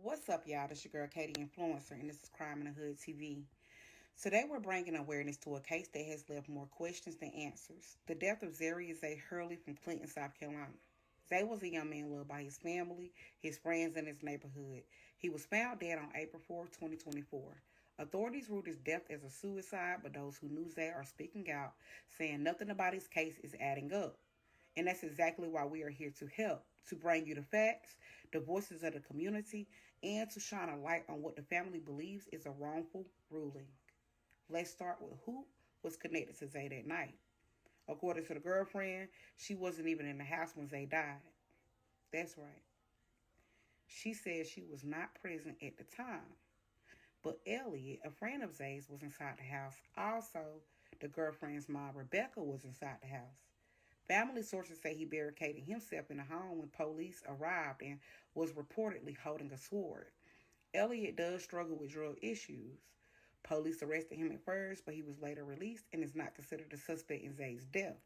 What's up, y'all? This your girl Katie Influencer, and this is Crime in the Hood TV. Today, we're bringing awareness to a case that has left more questions than answers. The death of Zarius Zay Hurley from Clinton, South Carolina. Zay was a young man loved by his family, his friends, and his neighborhood. He was found dead on April 4, 2024. Authorities ruled his death as a suicide, but those who knew Zay are speaking out, saying nothing about his case is adding up. And that's exactly why we are here to help, to bring you the facts, the voices of the community, and to shine a light on what the family believes is a wrongful ruling. Let's start with who was connected to Zay that night. According to the girlfriend, she wasn't even in the house when Zay died. That's right. She said she was not present at the time. But Elliot, a friend of Zay's, was inside the house. Also, the girlfriend's mom, Rebecca, was inside the house. Family sources say he barricaded himself in the home when police arrived and was reportedly holding a sword. Elliot does struggle with drug issues. Police arrested him at first, but he was later released and is not considered a suspect in Zay's death.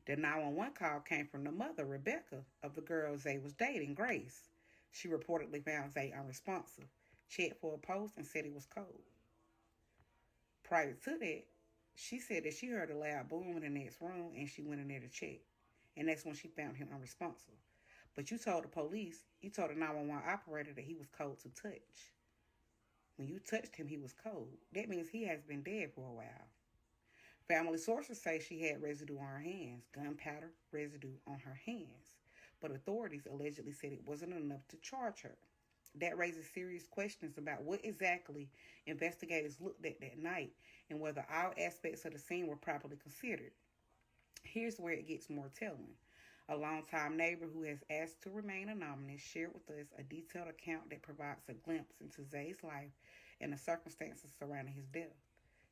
The 911 call came from the mother, Rebecca, of the girl Zay was dating, Grace. She reportedly found Zay unresponsive, checked for a pulse, and said he was cold. Prior to that, she said that she heard a loud boom in the next room and she went in there to check. And that's when she found him unresponsive. But you told the police, you told the 911 operator that he was cold to touch. When you touched him, he was cold. That means he has been dead for a while. Family sources say she had residue on her hands, gunpowder residue on her hands. But authorities allegedly said it wasn't enough to charge her. That raises serious questions about what exactly investigators looked at that night and whether all aspects of the scene were properly considered. Here's where it gets more telling. A longtime neighbor who has asked to remain anonymous shared with us a detailed account that provides a glimpse into Zay's life and the circumstances surrounding his death.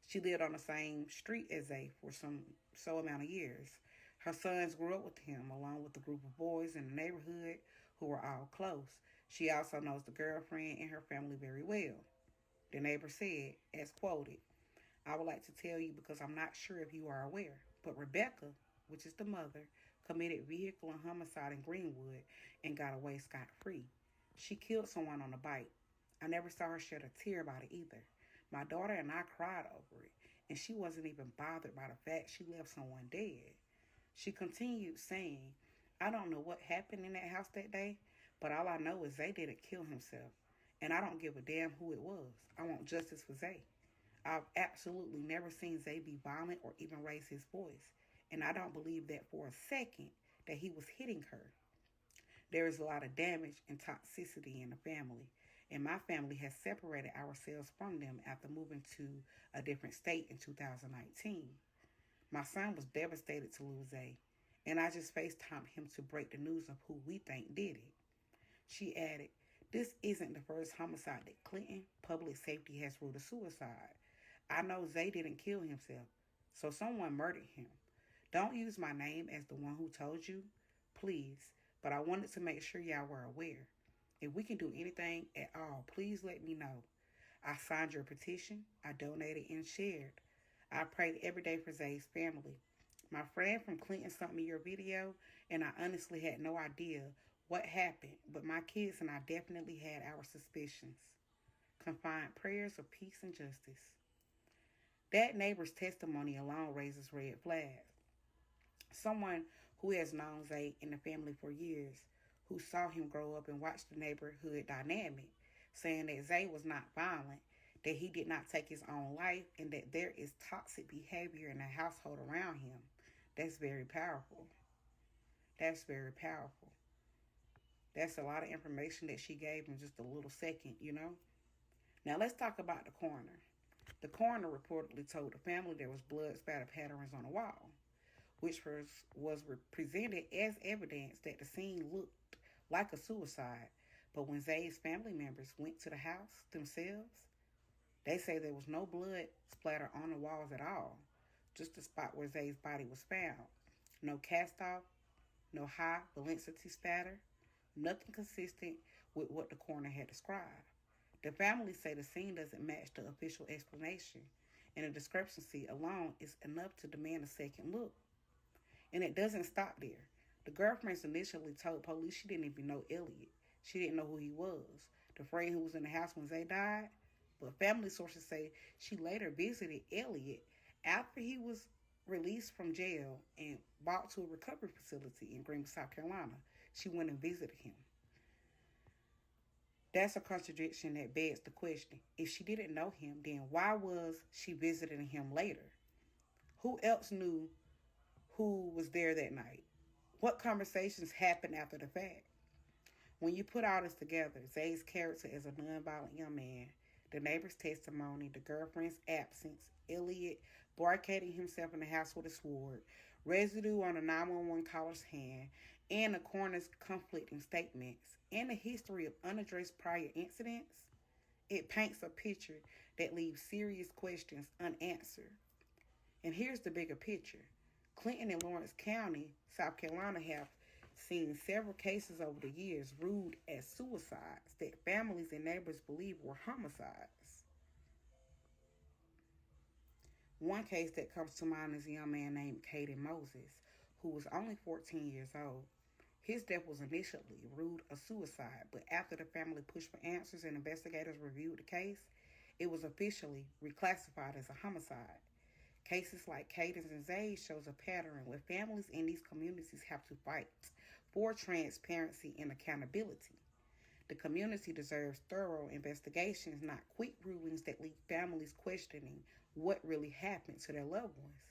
She lived on the same street as Zay for some amount of years. Her sons grew up with him, along with a group of boys in the neighborhood who were all close. She also knows the girlfriend and her family very well. The neighbor said, as quoted, "I would like to tell you because I'm not sure if you are aware, but Rebecca, which is the mother, committed vehicle and homicide in Greenwood and got away scot-free. She killed someone on a bike. I never saw her shed a tear about it either. My daughter and I cried over it, and she wasn't even bothered by the fact she left someone dead." She continued saying, "I don't know what happened in that house that day, but all I know is Zay didn't kill himself, and I don't give a damn who it was. I want justice for Zay. I've absolutely never seen Zay be violent or even raise his voice, and I don't believe that for a second that he was hitting her. There is a lot of damage and toxicity in the family, and my family has separated ourselves from them after moving to a different state in 2019. My son was devastated to lose Zay, and I just FaceTimed him to break the news of who we think did it." She added, "This isn't the first homicide that Clinton Public Safety has ruled a suicide. I know Zay didn't kill himself, so someone murdered him. Don't use my name as the one who told you, please, but I wanted to make sure y'all were aware. If we can do anything at all, please let me know. I signed your petition, I donated and shared. I prayed every day for Zay's family. My friend from Clinton sent me your video, and I honestly had no idea what happened, but my kids and I definitely had our suspicions. Confined prayers of peace and justice." That neighbor's testimony alone raises red flags. Someone who has known Zay and the family for years, who saw him grow up and watched the neighborhood dynamic, saying that Zay was not violent, that he did not take his own life, and that there is toxic behavior in the household around him. That's very powerful. That's very powerful. That's a lot of information that she gave in just a little second. Now let's talk about the coroner. The coroner reportedly told the family there was blood spatter patterns on the wall, which was presented as evidence that the scene looked like a suicide. But when Zay's family members went to the house themselves, they say there was no blood splatter on the walls at all, just the spot where Zay's body was found. No cast off, no high velocity spatter, nothing consistent with what the coroner had described. The family say the scene doesn't match the official explanation, and the discrepancy alone is enough to demand a second look. And it doesn't stop there. The girlfriends initially told police she didn't even know Elliot. She didn't know who he was. the friend who was in the house when Zay died. But family sources say she later visited Elliott after he was released from jail and brought to a recovery facility in Greenville, South Carolina. She went and visited him. That's a contradiction that begs the question. If she didn't know him, then why was she visiting him later? Who else knew who was there that night? What conversations happened after the fact? When you put all this together, Zay's character as a nonviolent young man, the neighbor's testimony, the girlfriend's absence, Elliott barricading himself in the house with a sword, residue on a 911 caller's hand, and the coroner's conflicting statements, and a history of unaddressed prior incidents, it paints a picture that leaves serious questions unanswered. And here's the bigger picture. Clinton and Lawrence County, South Carolina, have seen several cases over the years ruled as suicides that families and neighbors believe were homicides. One case that comes to mind is a young man named Caden Moses, who was only 14 years old. His death was initially ruled a suicide, but after the family pushed for answers and investigators reviewed the case, it was officially reclassified as a homicide. Cases like Caden's and Zay's shows a pattern where families in these communities have to fight for transparency and accountability. The community deserves thorough investigations, not quick rulings that leave families questioning what really happened to their loved ones.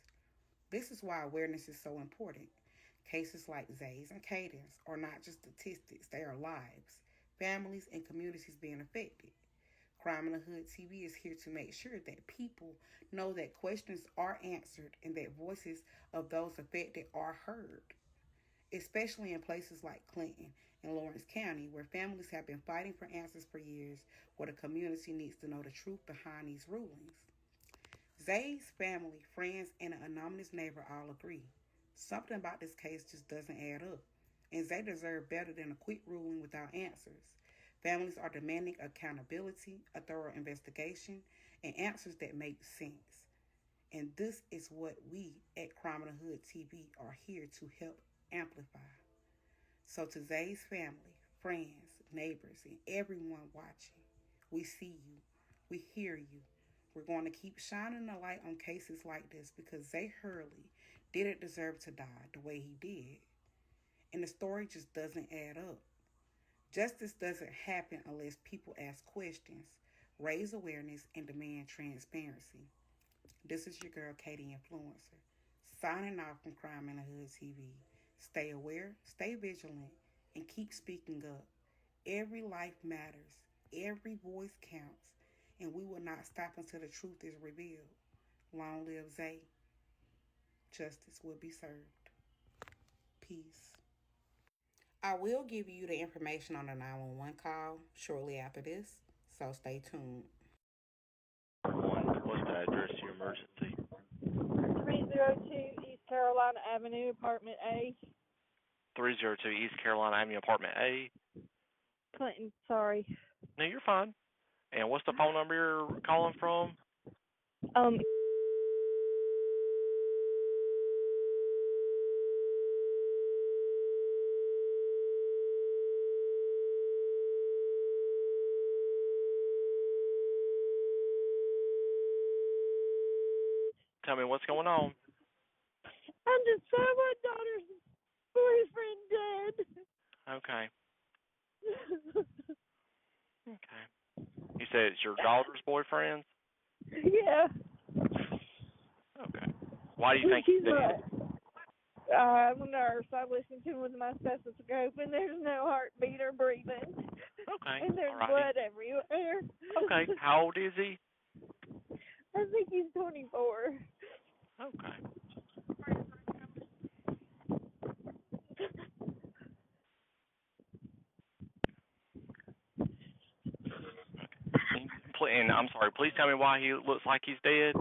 This is why awareness is so important. Cases like Zay's and Caden's are not just statistics, they are lives, families, and communities being affected. Crime in the Hood TV is here to make sure that people know that questions are answered and that voices of those affected are heard, especially in places like Clinton and Lawrence County, where families have been fighting for answers for years, where the community needs to know the truth behind these rulings. Zay's family, friends, and an anonymous neighbor all agree. Something about this case just doesn't add up, and Zay deserves better than a quick ruling without answers. Families are demanding accountability, a thorough investigation, and answers that make sense. And this is what we at Crime in the Hood TV are here to help amplify. So to Zay's family, friends, neighbors, and everyone watching, we see you, we hear you. We're going to keep shining a light on cases like this because Zay Hurley didn't deserve to die the way he did. And the story just doesn't add up. Justice doesn't happen unless people ask questions, raise awareness, and demand transparency. This is your girl, Katie Influencer, signing off from Crime in the Hood TV. Stay aware, stay vigilant, and keep speaking up. Every life matters, every voice counts, and we will not stop until the truth is revealed. Long live Zay. Justice will be served. Peace. I will give you the information on the 911 call shortly after this, so stay tuned. What's the address to your emergency? 302 East Carolina Avenue, Apartment A. 302 East Carolina Avenue, Apartment A. Clinton, sorry. No, you're fine. And what's the phone number you're calling from? Tell me what's going on. I just saw my daughter's boyfriend dead. Okay. Okay. You said it's your daughter's boyfriend? Yeah. Okay. Why do you think he's dead? I'm a nurse. I listened to him with my stethoscope, and there's no heartbeat or breathing. Okay. And there's Alrighty. blood everywhere. Okay. How old is he? I think he's 24. Okay. And I'm sorry, please tell me why he looks like he's dead.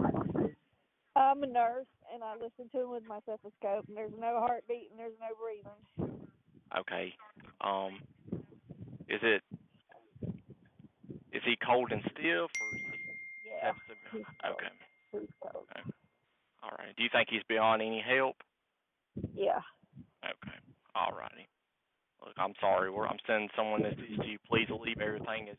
I'm a nurse, and I listened to him with my stethoscope, and there's no heartbeat and there's no breathing. Okay. Is he cold and stiff, or is he? Yeah. Okay. He's cold. Okay. All right. Do you think he's beyond any help? Yeah. Okay. All righty. Look, I'm sorry. I'm sending someone that sees you. Please leave everything as